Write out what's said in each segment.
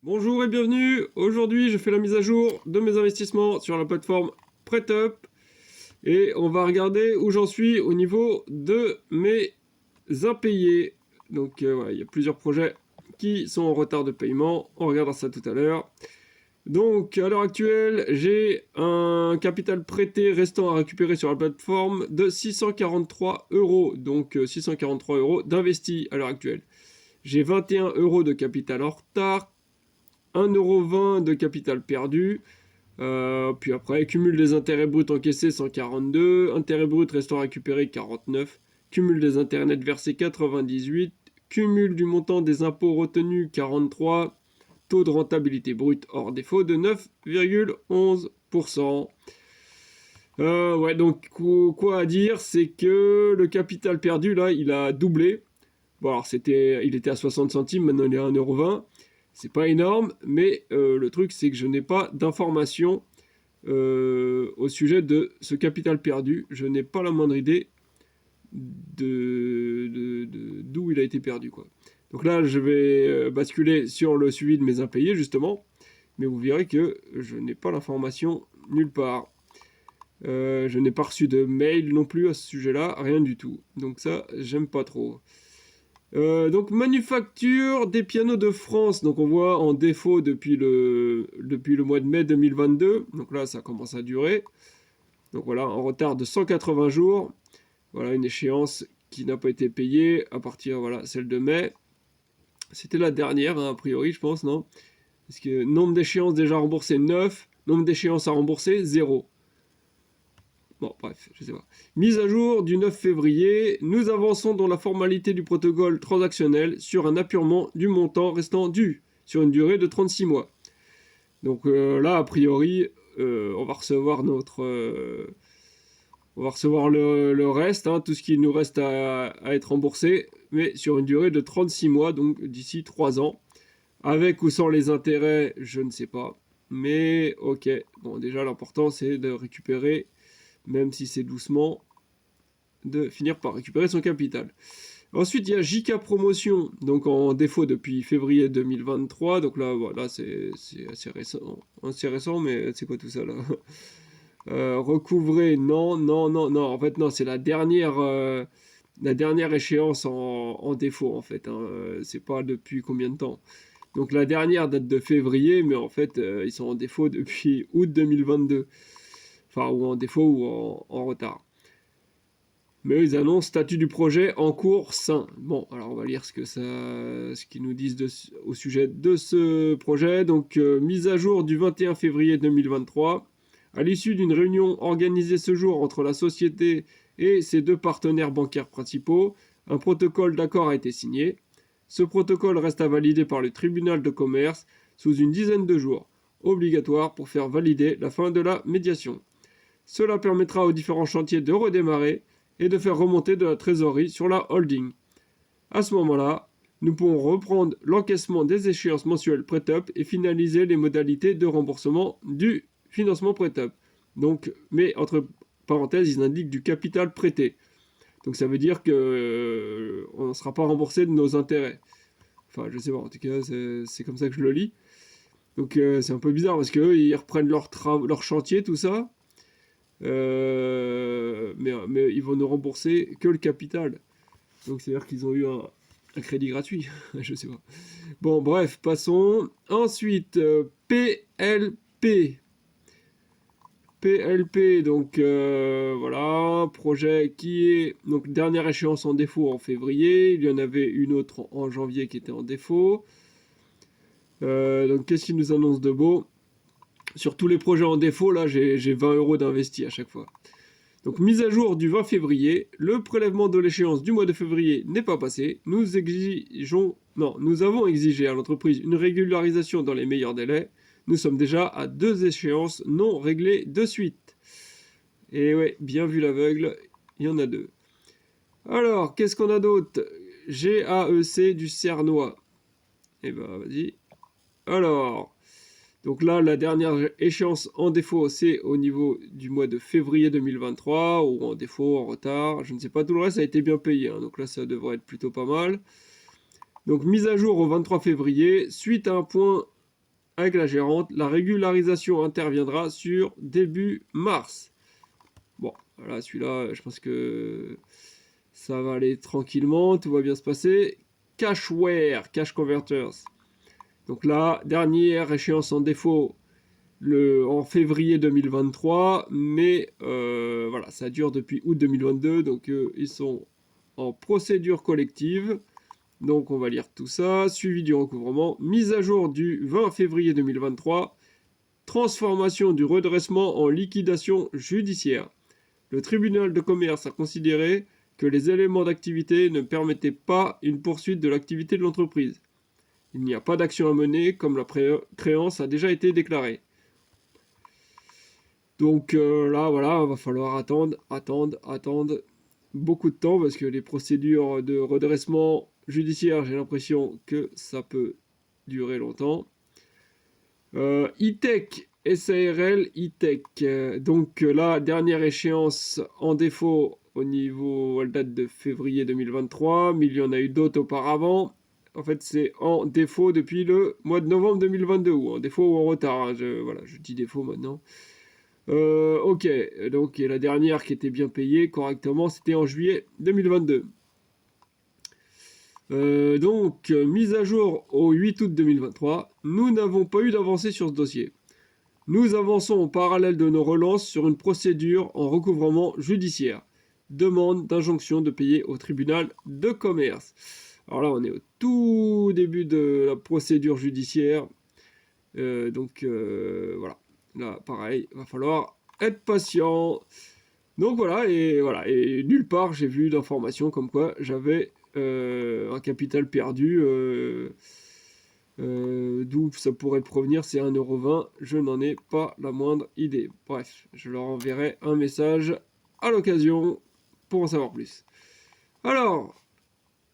Bonjour et bienvenue. Aujourd'hui, je fais la mise à jour de mes investissements sur la plateforme PrêtUp et on va regarder où j'en suis au niveau de mes impayés. Donc, voilà, il y a plusieurs projets qui sont en retard de paiement. On regardera ça tout à l'heure. Donc, à l'heure actuelle, j'ai un capital prêté restant à récupérer sur la plateforme de 643 euros. Donc, 643 euros d'investis à l'heure actuelle. J'ai 21 euros de capital en retard. 1,20 € de capital perdu. Puis après, cumul des intérêts bruts encaissés 142, intérêts bruts restant récupérés 49, cumul des intérêts nets versés 98, cumul du montant des impôts retenus 43, taux de rentabilité brute hors défaut de 9,11%. Ouais, donc quoi à dire, c'est que le capital perdu là, il a doublé. Bon, alors il était à 60 centimes, maintenant il est à 1,20 €. C'est pas énorme, mais le truc c'est que je n'ai pas d'informations au sujet de ce capital perdu. Je n'ai pas la moindre idée d'où il a été perdu, quoi. Donc là, je vais basculer sur le suivi de mes impayés, justement. Mais vous verrez que je n'ai pas l'information nulle part. Je n'ai pas reçu de mail non plus à ce sujet-là, rien du tout. Donc ça, j'aime pas trop. Donc manufacture des pianos de France, donc on voit en défaut depuis le mois de mai 2022, donc là ça commence à durer, donc voilà, en retard de 180 jours, voilà une échéance qui n'a pas été payée à partir, voilà, celle de mai, c'était la dernière hein, a priori je pense, non? Parce que nombre d'échéances déjà remboursées 9, nombre d'échéances à rembourser 0. Bon, bref, je sais pas. Mise à jour du 9 février, nous avançons dans la formalité du protocole transactionnel sur un apurement du montant restant dû sur une durée de 36 mois. Donc là, a priori, on va recevoir on va recevoir le reste, hein, tout ce qui nous reste à être remboursé, mais sur une durée de 36 mois, donc d'ici 3 ans. Avec ou sans les intérêts, je ne sais pas. Mais ok, bon déjà l'important c'est de récupérer même si c'est doucement, de finir par récupérer son capital. Ensuite, il y a JK Promotion, donc en défaut depuis février 2023. Donc là, voilà, c'est assez récent, mais c'est quoi tout ça là? Recouvrer, non, non, non, non. En fait, non, c'est la dernière échéance en défaut, en fait. Hein. C'est pas depuis combien de temps. Donc la dernière date de février, mais en fait, ils sont en défaut depuis août 2022. Enfin, ou en défaut ou en retard. Mais ils annoncent statut du projet en cours sain. Bon, alors on va lire ce qu'ils nous disent au sujet de ce projet. Donc, mise à jour du 21 février 2023. À l'issue d'une réunion organisée ce jour entre la société et ses deux partenaires bancaires principaux, un protocole d'accord a été signé. Ce protocole reste à valider par le tribunal de commerce sous une dizaine de jours, obligatoire pour faire valider la fin de la médiation. Cela permettra aux différents chantiers de redémarrer et de faire remonter de la trésorerie sur la holding. À ce moment-là, nous pourrons reprendre l'encaissement des échéances mensuelles PrêtUp et finaliser les modalités de remboursement du financement PrêtUp. Donc, mais entre parenthèses, ils indiquent du capital prêté. Donc ça veut dire que on ne sera pas remboursé de nos intérêts. Enfin, je sais pas, en tout cas, c'est comme ça que je le lis. Donc c'est un peu bizarre parce qu'eux, ils reprennent leur chantier, tout ça. Mais ils vont ne rembourser que le capital. Donc c'est-à-dire qu'ils ont eu un crédit gratuit. Je sais pas. Bon, bref, passons. Ensuite, PLP. PLP, donc voilà, projet qui est donc dernière échéance en défaut en février. Il y en avait une autre en janvier qui était en défaut. Donc qu'est-ce qu'il nous annonce de beau? Sur tous les projets en défaut, là, j'ai 20 euros d'investi à chaque fois. Donc, mise à jour du 20 février, le prélèvement de l'échéance du mois de février n'est pas passé. Nous avons exigé à l'entreprise une régularisation dans les meilleurs délais. Nous sommes déjà à 2 échéances non réglées de suite. Et ouais, bien vu l'aveugle, il y en a 2. Alors, qu'est-ce qu'on a d'autre? GAEC du Cernois. Eh ben, vas-y. Alors, donc là, la dernière échéance en défaut, c'est au niveau du mois de février 2023, ou en défaut, en retard. Je ne sais pas, tout le reste a été bien payé, hein, donc là, ça devrait être plutôt pas mal. Donc, mise à jour au 23 février, suite à un point avec la gérante. La régularisation interviendra sur début mars. Bon, voilà, celui-là, je pense que ça va aller tranquillement, tout va bien se passer. Cashware, Cash Converters. Donc là, dernière échéance en défaut en février 2023, mais voilà, ça dure depuis août 2022, donc ils sont en procédure collective. Donc on va lire tout ça. Suivi du recouvrement, mise à jour du 20 février 2023, transformation du redressement en liquidation judiciaire. Le tribunal de commerce a considéré que les éléments d'activité ne permettaient pas une poursuite de l'activité de l'entreprise. Il n'y a pas d'action à mener, comme la créance a déjà été déclarée. Donc là, voilà, va falloir attendre beaucoup de temps parce que les procédures de redressement judiciaire, j'ai l'impression que ça peut durer longtemps. E-Tech, SARL, E-Tech. Donc là, dernière échéance en défaut au niveau, elle date de février 2023, mais il y en a eu d'autres auparavant. En fait, c'est en défaut depuis le mois de novembre 2022, ou en défaut ou en retard. Hein. Je dis défaut maintenant. Ok, donc et la dernière qui était bien payée correctement, c'était en juillet 2022. Donc, mise à jour au 8 août 2023, nous n'avons pas eu d'avancée sur ce dossier. Nous avançons en parallèle de nos relances sur une procédure en recouvrement judiciaire. Demande d'injonction de payer au tribunal de commerce. Alors là, on est au tout début de la procédure judiciaire. Donc, voilà. Là, pareil, il va falloir être patient. Donc voilà, et nulle part j'ai vu d'informations comme quoi j'avais un capital perdu. D'où ça pourrait provenir, c'est 1,20€. Je n'en ai pas la moindre idée. Bref, je leur enverrai un message à l'occasion pour en savoir plus. Alors,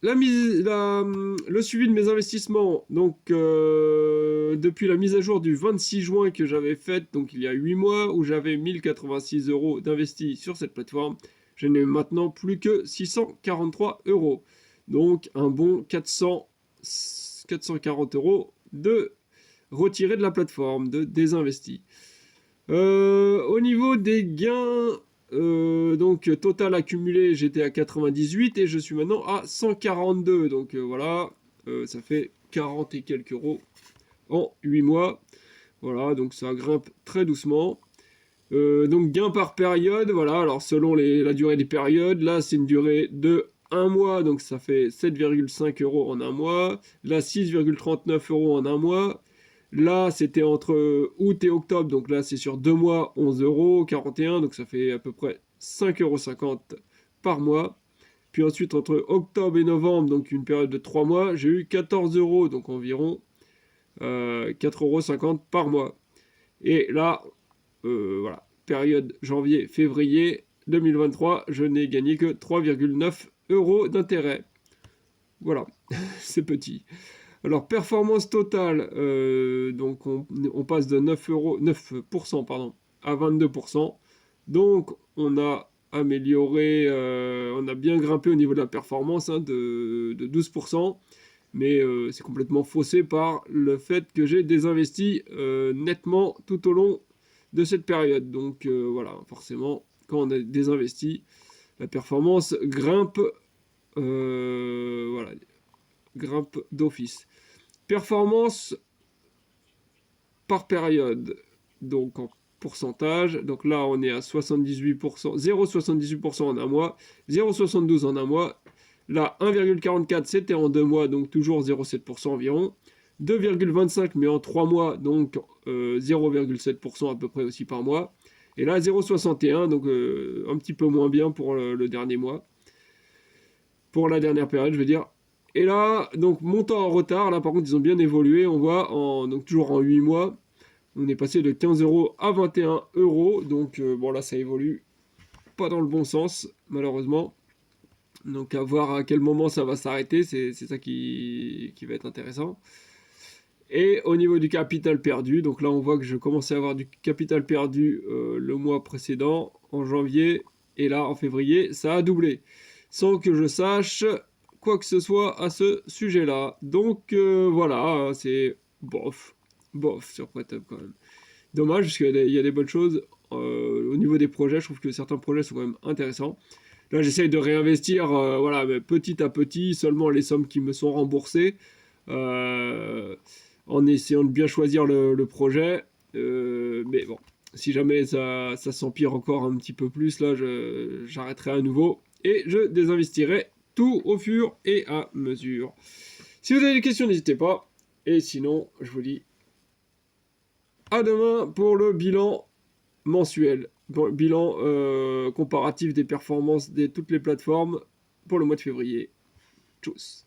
le suivi de mes investissements, donc depuis la mise à jour du 26 juin que j'avais faite, donc il y a 8 mois, où j'avais 1086€ d'investis sur cette plateforme, je n'ai maintenant plus que 643€. Donc un bon 440€ de retiré de la plateforme, de désinvesti. Au niveau des gains, donc total accumulé, j'étais à 98 et je suis maintenant à 142. Donc voilà, ça fait 40 et quelques euros en 8 mois. Voilà, donc ça grimpe très doucement. Donc gain par période, voilà, alors selon la durée des périodes, là c'est une durée de 1 mois, donc ça fait 7,5€ en un mois. Là 6,39€ en un mois. Là, c'était entre août et octobre, donc là, c'est sur 2 mois, 11,41€, donc ça fait à peu près 5,50€ par mois. Puis ensuite, entre octobre et novembre, donc une période de 3 mois, j'ai eu 14€, donc environ 4,50€ par mois. Et là, voilà, période janvier-février 2023, je n'ai gagné que 3,9€ d'intérêt. Voilà, c'est petit. Alors, performance totale, donc on passe de 9% pardon, à 22%. Donc, on a amélioré, on a bien grimpé au niveau de la performance hein, de 12%. Mais c'est complètement faussé par le fait que j'ai désinvesti nettement tout au long de cette période. Donc, voilà, forcément, quand on a désinvesti, la performance grimpe, voilà, grimpe d'office. Performance par période, donc en pourcentage. Donc là, on est à 78%, 0,78% en un mois, 0,72% en un mois. Là, 1,44, c'était en 2 mois, donc toujours 0,7% environ. 2,25, mais en 3 mois, donc 0,7% à peu près aussi par mois. Et là, 0,61, donc un petit peu moins bien pour le dernier mois. Pour la dernière période, je veux dire. Et là, donc montant en retard, là par contre ils ont bien évolué, on voit, donc toujours en 8 mois, on est passé de 15€ à 21€, donc bon là ça évolue pas dans le bon sens, malheureusement. Donc à voir à quel moment ça va s'arrêter, c'est ça qui va être intéressant. Et au niveau du capital perdu, donc là on voit que je commençais à avoir du capital perdu le mois précédent, en janvier, et là en février, ça a doublé. Sans que je sache quoi que ce soit à ce sujet-là. Donc voilà, c'est bof. bof sur PrêtUp quand même. Dommage, parce qu'il y a des bonnes choses. Au niveau des projets, je trouve que certains projets sont quand même intéressants. Là, j'essaye de réinvestir, voilà, mais petit à petit, seulement les sommes qui me sont remboursées, euh, en essayant de bien choisir le projet. Mais bon, si jamais ça s'empire encore un petit peu plus, là, j'arrêterai à nouveau et je désinvestirai tout au fur et à mesure. Si vous avez des questions, n'hésitez pas. Et sinon, je vous dis à demain pour le bilan mensuel. Bilan comparatif des performances de toutes les plateformes pour le mois de février. Tchuss.